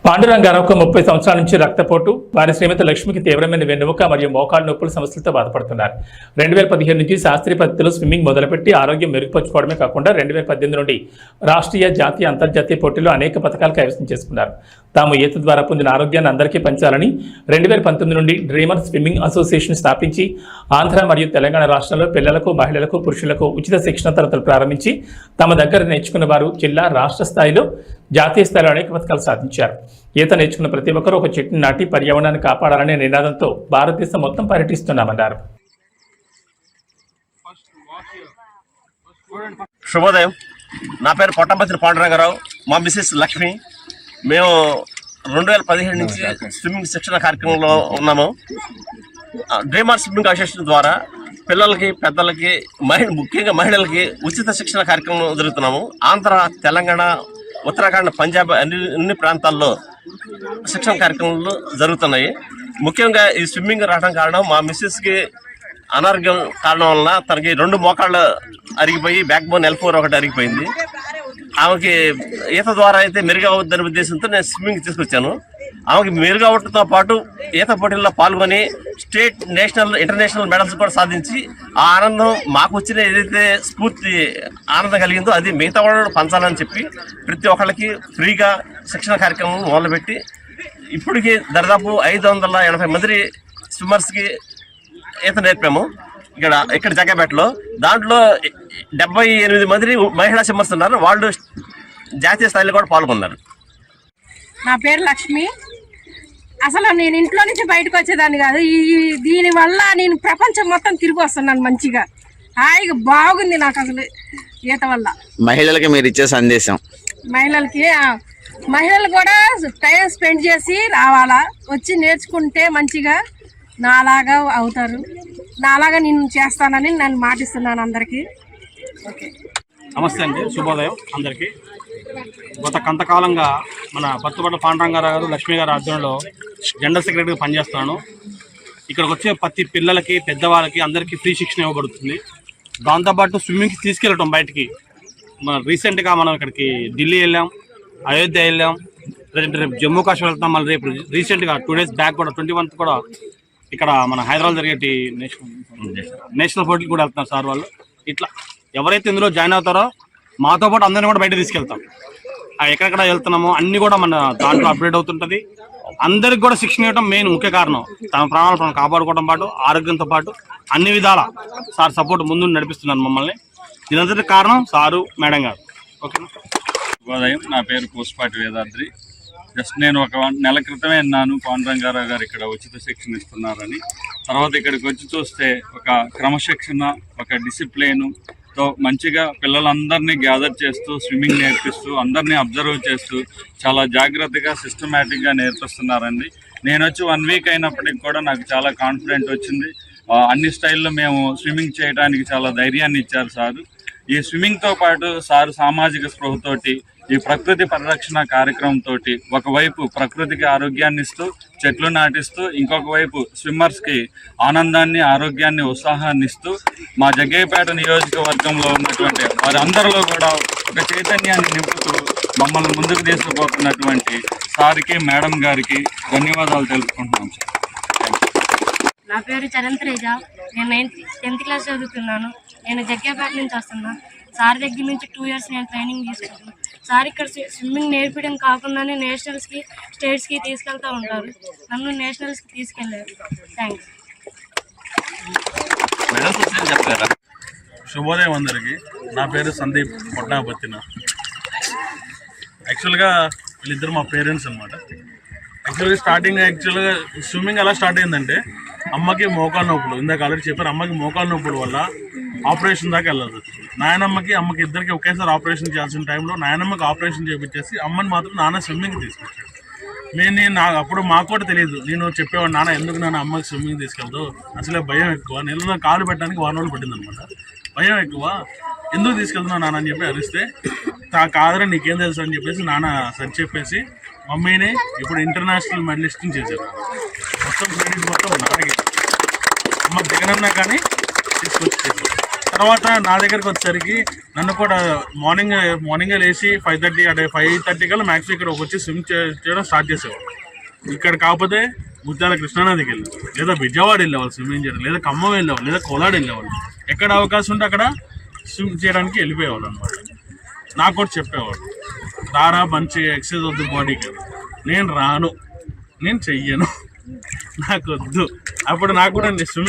పాండురంగారావుకు 30 సంవత్సరాల నుంచి రక్తపోటు, వారి శ్రీమతి లక్ష్మికి తీవ్రమైన వెన్నుముక మరియు మోకాలు నొప్పుల సమస్యలతో బాధపడుతున్నారు. 2015 నుంచి శాస్త్రీయ పద్ధతిలో స్విమ్మింగ్ మొదలుపెట్టి ఆరోగ్యం మెరుగుపరుచుకోవడమే కాకుండా 2018 నుండి రాష్ట్రీయ, జాతీయ, అంతర్జాతీయ పోటీల్లో అనేక పథకాలు కైవసం చేసుకున్నారు. తాము ఈత ద్వారా పొందిన ఆరోగ్యాన్ని అందరికీ పంచాలని 2019 నుండి డ్రీమర్ స్విమ్మింగ్ అసోసియేషన్ స్థాపించి ఆంధ్ర మరియు తెలంగాణ రాష్ట్రాల్లో పిల్లలకు, మహిళలకు, పురుషులకు ఉచిత శిక్షణ తరగతులు ప్రారంభించి తమ దగ్గర నేర్చుకున్న వారు జిల్లా, రాష్ట్ర స్థాయిలో, జాతీయ స్థాయిలో అనేక పథకాలు సాధించారు. ఈత నేర్చుకున్న ప్రతి ఒక్కరూ ఒక చెట్టుని నాటి పర్యావరణాన్ని కాపాడాలనే నినాదంతో భారతదేశం మొత్తం పర్యటిస్తున్నామన్నారు. శుభోదయం. నా పేరు పొట్టంపత్రి పాండురంగారావు, మా మిసెస్ లక్ష్మి. మేము 2017 నుంచి స్విమ్మింగ్ శిక్షణ కార్యక్రమంలో ఉన్నాము. డ్రీమర్ స్విమ్మింగ్ అసోసియేషన్ ద్వారా పిల్లలకి, పెద్దలకి, ముఖ్యంగా మహిళలకి ఉచిత శిక్షణ కార్యక్రమం జరుగుతున్నాము. ఆంధ్ర, తెలంగాణ, ఉత్తరాఖండ్, పంజాబ్ అన్ని ప్రాంతాల్లో శిక్షణ కార్యక్రమాలు జరుగుతున్నాయి. ముఖ్యంగా ఈ స్విమ్మింగ్ రావడం కారణం మా మిస్సెస్కి అనారోగ్యం కారణం వలన తనకి 2 మోకాళ్ళు అరిగిపోయి బ్యాక్ బోన్ L4 ఒకటి అరిగిపోయింది. ఆమెకి ఈత ద్వారా అయితే మెరుగవుద్దనే ఉద్దేశంతో నేను స్విమ్మింగ్ తీసుకొచ్చాను. ఆమెకి మెరుగవడంతో పాటు ఈత పోటీల్లో పాల్గొని స్టేట్, నేషనల్, ఇంటర్నేషనల్ మెడల్స్ కూడా సాధించి ఆ ఆనందం మాకు వచ్చిన ఏదైతే స్ఫూర్తి ఆనందం కలిగిందో అది మిగతా వాళ్ళు పంచాలని చెప్పి ప్రతి ఒక్కళ్ళకి ఫ్రీగా శిక్షణ కార్యక్రమం మొదలుపెట్టి ఇప్పటికి దాదాపు 580 మంది స్విమ్మర్స్కి ఈత నేర్పాము. ఇక్కడ జగ్గపేటలో దాంట్లో 78 మంది మహిళా స్విమ్మర్స్ ఉన్నారు. వాళ్ళు జాతీయ స్థాయిలో కూడా పాల్గొన్నారు. నా పేరు లక్ష్మి. అసలు నేను ఇంట్లో నుంచి బయటకు వచ్చేదాన్ని కాదు. దీనివల్ల నేను ప్రపంచం మొత్తం తిరిగి వస్తున్నాను. మంచిగా హాయిగా బాగుంది నాకు అసలు ఈత వల్ల. మహిళలకి మీరు ఇచ్చే సందేశం? మహిళలు కూడా టైం స్పెండ్ చేసి రావాలా, వచ్చి నేర్చుకుంటే మంచిగా నాలాగా అవుతారు. నాలాగా నేను చేస్తానని నేను మాటిస్తున్నాను అందరికీ. ఓకే, నమస్తే అండి, శుభోదయం అందరికీ. గత కొంతకాలంగా మన పత్తుపట్ల పాండురంగారావు గారు, లక్ష్మి గారు ఆధ్వర్యంలో జనరల్ సెక్రటరీగా పనిచేస్తున్నాను. ఇక్కడికి వచ్చే ప్రతి పిల్లలకి, పెద్దవాళ్ళకి అందరికీ ఫ్రీ శిక్షణ ఇవ్వబడుతుంది. దాంతోపాటు స్విమ్మింగ్కి తీసుకెళ్ళటం బయటికి. రీసెంట్గా మనం ఇక్కడికి ఢిల్లీ వెళ్ళాం, అయోధ్య వెళ్ళాం, రేపు జమ్మూ కాశ్మీర్ వెళ్తాం. మళ్ళీ రేపు రీసెంట్గా 2 days బ్యాక్ కూడా 21th కూడా ఇక్కడ మన హైదరాబాద్ జరిగేటి నేషనల్ పోటీలు కూడా వెళ్తున్నారు సార్ వాళ్ళు. ఇట్లా ఎవరైతే ఇందులో జాయిన్ అవుతారో మాతో పాటు అందరినీ కూడా బయట తీసుకెళ్తాం. ఎక్కడెక్కడ వెళ్తున్నామో అన్నీ కూడా మన దాంట్లో అప్డేట్ అవుతుంటుంది. అందరికి కూడా శిక్షణ ఇవ్వడం మెయిన్ ముఖ్య కారణం. తన ప్రాణాలను కాపాడుకోవడం పాటు ఆరోగ్యంతో పాటు అన్ని విధాల సార్ సపోర్ట్ ముందు నడిపిస్తున్నారు మమ్మల్ని. దీనంతటి కారణం సారు, మేడం గారు. ఓకేనా. శుభోదయం. నా పేరు పూసపాటి వేదాద్రి. జస్ట్ నేను 1 నెల క్రితమే విన్నాను పాండురంగారావు గారు ఇక్కడ ఉచిత శిక్షణ ఇస్తున్నారని. తర్వాత ఇక్కడికి వచ్చి చూస్తే ఒక క్రమశిక్షణ, ఒక డిసిప్లిన్తో మంచిగా పిల్లలందరినీ గ్యాదర్ చేస్తూ, స్విమ్మింగ్ నేర్పిస్తూ, అందరినీ అబ్జర్వ్ చేస్తూ చాలా జాగ్రత్తగా, సిస్టమేటిక్గా నేర్పిస్తున్నారండి. నేను వచ్చి 1 week అయినప్పటికి కూడా నాకు చాలా కాన్ఫిడెంట్ వచ్చింది. అన్ని స్టైల్లో మేము స్విమ్మింగ్ చేయడానికి చాలా ధైర్యాన్ని ఇచ్చారు సారు. ఈ స్విమ్మింగ్తో పాటు సారు సామాజిక స్పృహతోటి, ఈ ప్రకృతి పరిరక్షణ కార్యక్రమంతో ఒకవైపు ప్రకృతికి ఆరోగ్యాన్ని ఇస్తూ, చెట్లు నాటిస్తూ, ఇంకొక వైపు స్విమ్మర్స్కి ఆనందాన్ని, ఆరోగ్యాన్ని, ఉత్సాహాన్ని ఇస్తూ మా జగ్గయ్యపేట నియోజకవర్గంలో ఉన్నటువంటి వారందరిలో కూడా ఒక చైతన్యాన్ని నింపుతూ మమ్మల్ని ముందుకు తీసుకుపోతున్నటువంటి సార్కి, మేడం గారికి ధన్యవాదాలు తెలుపుకుంటున్నాం సార్. నా పేరు చరణ్తేజ. నేను 10th class చదువుతున్నాను. నేను జగ్గయ్యపేట నుంచి వస్తున్నా. సార్ దగ్గర నుంచి 2 years నేను ట్రైనింగ్ తీసుకున్నాను. సార్ ఇక్కడ స్విమ్మింగ్ నేర్పడం కాకుండానే నేషనల్స్కి, స్టేట్స్కి తీసుకెళ్తూ ఉంటారు. నన్ను నేషనల్స్కి తీసుకెళ్ళారు. థ్యాంక్స్. శుభోదయం అందరికీ. నా పేరు సందీప్ పొట్టాపత్తిన. యాక్చువల్గా వీళ్ళిద్దరు మా పేరెంట్స్ అనమాట. యాక్చువల్గా స్విమ్మింగ్ ఎలా స్టార్ట్ అయిందంటే, అమ్మకి మోకాలు నొప్పులు, ఇందాక ఆల్రెడీ చెప్పారు, అమ్మకి మోకాలు నొప్పుల వల్ల ఆపరేషన్ దాకా వెళ్ళదు. నాయనమ్మకి, అమ్మకి ఇద్దరికి ఒకేసారి ఆపరేషన్ చేయాల్సిన టైంలో నాయనమ్మకి ఆపరేషన్ చేయించేసి అమ్మని మాత్రం నాన్న స్విమ్మింగ్ తీసుకొచ్చాడు. అప్పుడు మాకు కూడా తెలియదు. నేను చెప్పేవాడు, నాన్న ఎందుకు నాన్న అమ్మకి స్విమ్మింగ్ తీసుకెళ్తావు, అసలే భయం ఎక్కువ, నీళ్ళలో కాలు పెట్టడానికి 1 రోజులు పట్టిందనమాట. భయం ఎక్కువ, ఎందుకు తీసుకెళ్తున్నావు నాన్న అని చెప్పి అరిస్తే, కాదురా నీకేం తెలుసు అని చెప్పేసి నాన్న సరి చెప్పేసి మమ్మీని ఇప్పుడు ఇంటర్నేషనల్ మెడలిస్ట్ని చేశారు. మొత్తం క్రెడిట్ మొత్తం నాన్నకి. అమ్మ దిగనన్నా కానీ తీసుకొచ్చి తర్వాత నా దగ్గరకు వచ్చేసరికి నన్ను కూడా మార్నింగే లేచి 5:30 అంటే 5:30 కల్లా మ్యాక్సిమం ఇక్కడ వచ్చి స్విమ్ చేయడం స్టార్ట్ చేసేవాళ్ళు. ఇక్కడ కాకపోతే ముత్యాల కృష్ణానదికి వెళ్ళేవాళ్ళు, లేదా విజయవాడ వెళ్ళేవాళ్ళు స్విమ్మింగ్ చేయడం, లేదా ఖమ్మం వెళ్ళేవాళ్ళు, లేదా కోలాడ వెళ్ళేవాళ్ళు. ఎక్కడ అవకాశం ఉంటే అక్కడ స్విమ్ చేయడానికి వెళ్ళిపోయేవాళ్ళు అనమాట. నాకు కూడా చెప్పేవాడు, రారా మంచి ఎక్సర్సైజ్ వద్దు బాడీకి. నేను రాను, నేను చెయ్యను, నాకు వద్దు. అప్పుడు నాకు కూడా స్విమ్మింగ్